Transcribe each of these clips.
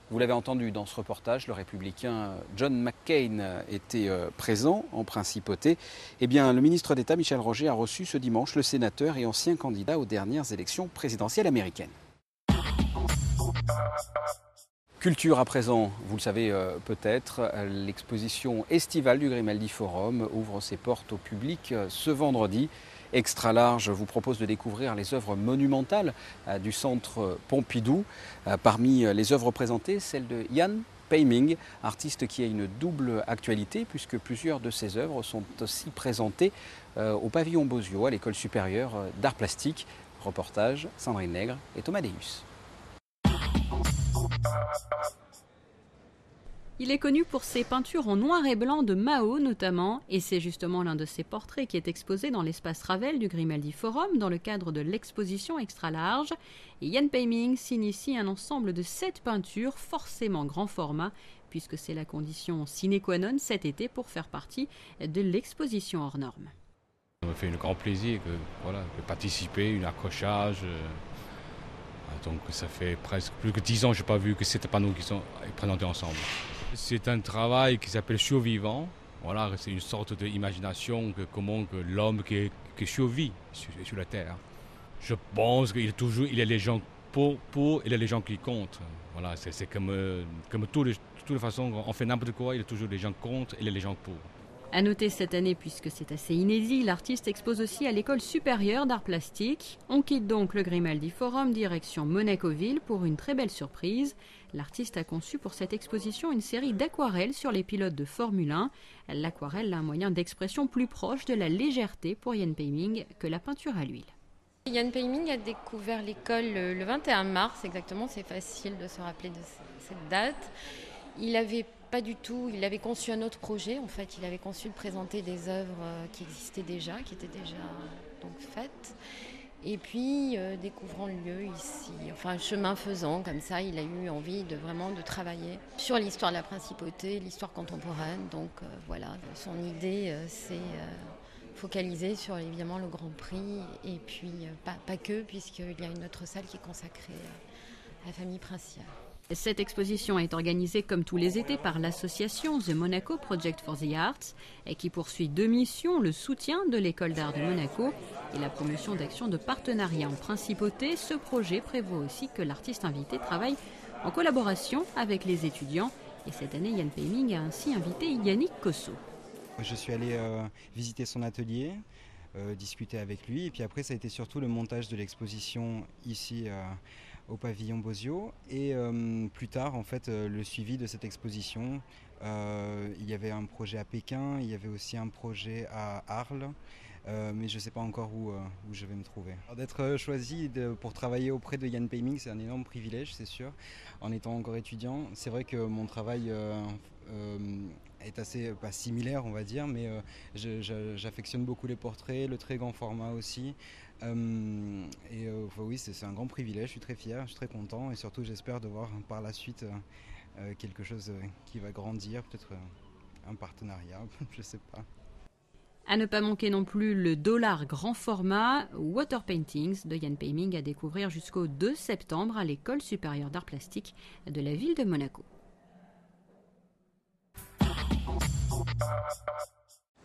Vous l'avez entendu dans ce reportage, le républicain John McCain était présent en principauté. Eh bien, le ministre d'État Michel Roger a reçu ce dimanche le sénateur et ancien candidat aux dernières élections présidentielles américaines. Culture à présent, vous le savez peut-être, l'exposition estivale du Grimaldi Forum ouvre ses portes au public ce vendredi. Extra Large vous propose de découvrir les œuvres monumentales du centre Pompidou. Parmi les œuvres présentées, celle de Jan Peiming, artiste qui a une double actualité puisque plusieurs de ses œuvres sont aussi présentées au pavillon Bosio à l'école supérieure d'art plastique. Reportage Sandrine Nègre et Thomas Deus. Il est connu pour ses peintures en noir et blanc de Mao notamment, et c'est justement l'un de ses portraits qui est exposé dans l'espace Ravel du Grimaldi Forum dans le cadre de l'exposition Extra Large. Et Jan Peiming signe ici un ensemble de 7 peintures, forcément grand format, puisque c'est la condition sine qua non cet été pour faire partie de l'exposition hors norme. Ça me fait un grand plaisir de participer, un accrochage. Donc ça fait presque plus que 10 ans que je n'ai pas vu que ces panneaux qui sont présentés ensemble. C'est un travail qui s'appelle survivant. Voilà, c'est une sorte d'imagination de comment que l'homme qui survit sur la Terre. Je pense qu'il y a les gens pour et il y a les gens qui contre. Voilà, c'est comme toutes les façons, on fait n'importe quoi, il y a toujours les gens contre et il y a les gens pour. À noter cette année, puisque c'est assez inédit, l'artiste expose aussi à l'école supérieure d'art plastique. On quitte donc le Grimaldi Forum direction Monaco-Ville pour une très belle surprise. L'artiste a conçu pour cette exposition une série d'aquarelles sur les pilotes de Formule 1. L'aquarelle a un moyen d'expression plus proche de la légèreté pour Jan Peiming que la peinture à l'huile. Jan Peiming a découvert l'école le 21 mars, exactement, c'est facile de se rappeler de cette date. Il avait conçu un autre projet, en fait, il avait conçu de présenter des œuvres qui existaient déjà, qui étaient déjà donc faites. Et puis, découvrant le lieu ici, enfin, chemin faisant, comme ça, il a eu envie de vraiment de travailler sur l'histoire de la principauté, l'histoire contemporaine. Donc voilà, son idée s'est focalisée sur évidemment le Grand Prix, et puis pas que, puisqu'il y a une autre salle qui est consacrée à la famille princière. Cette exposition est organisée comme tous les étés par l'association The Monaco Project for the Arts et qui poursuit 2 missions, le soutien de l'école d'art de Monaco et la promotion d'actions de partenariat en principauté. Ce projet prévoit aussi que l'artiste invité travaille en collaboration avec les étudiants et cette année Jan Peiming a ainsi invité Yannick Cosso. Je suis allé visiter son atelier, discuter avec lui et puis après ça a été surtout le montage de l'exposition ici au pavillon Bosio et plus tard en fait le suivi de cette exposition. Il y avait un projet à Pékin, il y avait aussi un projet à Arles, mais je ne sais pas encore où je vais me trouver. D'être choisi pour travailler auprès de Jan Peiming, c'est un énorme privilège, c'est sûr. En étant encore étudiant, c'est vrai que mon travail est assez similaire, on va dire, mais j'affectionne beaucoup les portraits, le très grand format aussi. Oui, c'est un grand privilège, je suis très fier, je suis très content et surtout j'espère de voir par la suite quelque chose qui va grandir, peut-être un partenariat, je sais pas. À ne pas manquer non plus le dollar grand format Water Paintings de Jan Peiming à découvrir jusqu'au 2 septembre à l'école supérieure d'art plastique de la ville de Monaco.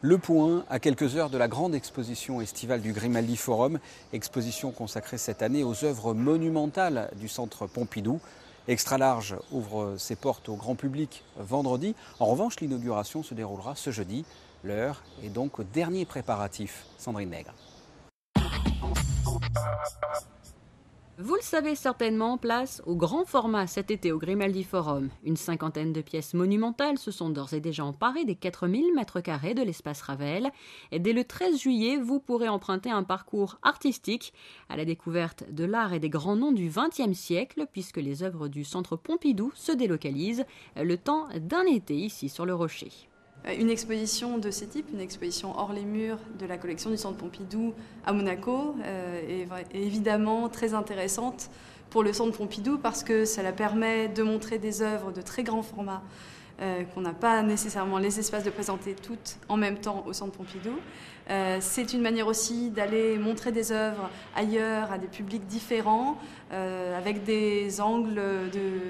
Le point à quelques heures de la grande exposition estivale du Grimaldi Forum, exposition consacrée cette année aux œuvres monumentales du centre Pompidou. Extra Large ouvre ses portes au grand public vendredi. En revanche, l'inauguration se déroulera ce jeudi. L'heure est donc au dernier préparatif. Sandrine Nègre. Vous le savez certainement, place au grand format cet été au Grimaldi Forum. Une 50aine de pièces monumentales se sont d'ores et déjà emparées des 4000 m² de l'espace Ravel. Et dès le 13 juillet, vous pourrez emprunter un parcours artistique à la découverte de l'art et des grands noms du XXe siècle, puisque les œuvres du centre Pompidou se délocalisent le temps d'un été ici sur le Rocher. Une exposition de ce type, une exposition hors les murs de la collection du Centre Pompidou à Monaco, est évidemment très intéressante pour le Centre Pompidou parce que cela permet de montrer des œuvres de très grand format qu'on n'a pas nécessairement les espaces de présenter toutes en même temps au Centre Pompidou. C'est une manière aussi d'aller montrer des œuvres ailleurs, à des publics différents, avec des angles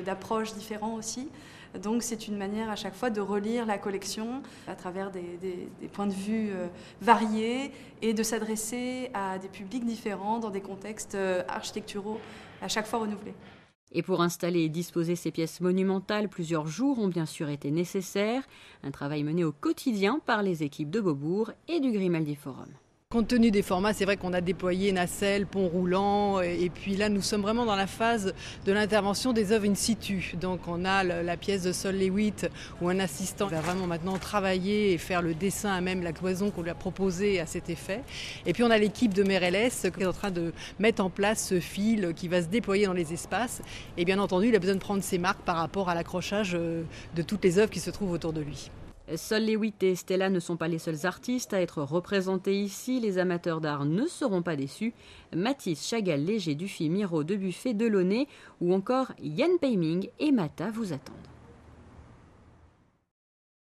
d'approche différents aussi. Donc c'est une manière à chaque fois de relire la collection à travers des points de vue variés et de s'adresser à des publics différents dans des contextes architecturaux à chaque fois renouvelés. Et pour installer et disposer ces pièces monumentales, plusieurs jours ont bien sûr été nécessaires. Un travail mené au quotidien par les équipes de Beaubourg et du Grimaldi Forum. Compte tenu des formats, c'est vrai qu'on a déployé nacelles, ponts roulants, et puis là nous sommes vraiment dans la phase de l'intervention des œuvres in situ. Donc on a la pièce de Sol Lewitt où un assistant va vraiment maintenant travailler et faire le dessin à même la cloison qu'on lui a proposée à cet effet. Et puis on a l'équipe de Merelles qui est en train de mettre en place ce fil qui va se déployer dans les espaces. Et bien entendu, il a besoin de prendre ses marques par rapport à l'accrochage de toutes les œuvres qui se trouvent autour de lui. Sol Lewitt et Stella ne sont pas les seuls artistes à être représentés ici. Les amateurs d'art ne seront pas déçus. Matisse, Chagall, Léger, Dufy, Miro, Debuffet, Delaunay ou encore Yann Peiming et Mata vous attendent.